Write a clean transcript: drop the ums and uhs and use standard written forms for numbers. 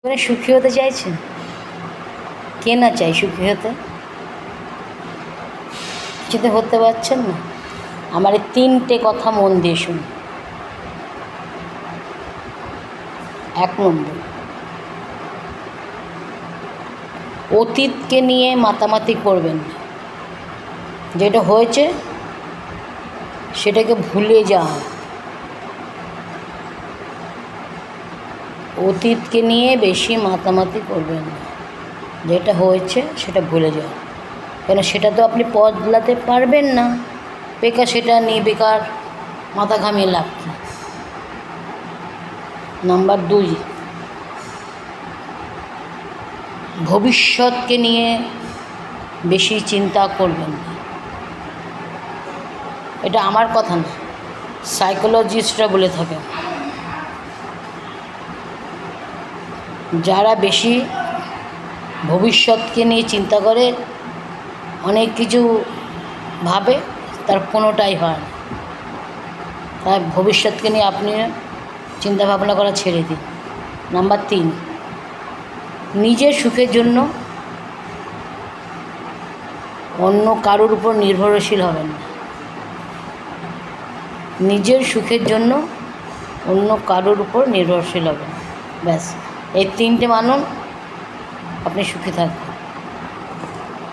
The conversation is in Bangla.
মানে সুখী হতে চাইছেন? কে না চাই সুখী হতে? কিছুতে হতে পারছেন না? আমার এই 3টে কথা মন দিয়ে শুনুন। 1 নম্বর, অতীতকে নিয়ে মাতামাতি করবেন না। যেটা হয়েছে সেটাকে ভুলে যান। অতীতকে নিয়ে বেশি মাতামাতি করবেন না। যেটা হয়েছে সেটা ভুলে যান, কেন সেটা তো আপনি বদলাতে পারবেন না। বেকার সেটা নিয়ে বেকার মাথা ঘামিয়ে লাভ কী? নাম্বার 2, ভবিষ্যৎকে নিয়ে বেশি চিন্তা করবেন না। এটা আমার কথা না, সাইকোলজিস্টরা বলে থাকেন। যারা বেশি ভবিষ্যৎকে নিয়ে চিন্তা করে, অনেক কিছু ভাবে, তার কোনোটাই হয় না। তাই ভবিষ্যৎকে নিয়ে আপনি চিন্তা ভাবনা করা ছেড়ে দিন। নাম্বার 3, নিজের সুখের জন্য অন্য কারোর উপর নির্ভরশীল হবেন না। নিজের সুখের জন্য অন্য কারোর উপর নির্ভরশীল হবেন। ব্যাস, এই 3টে মানুন, আপনি সুখী থাকবেন।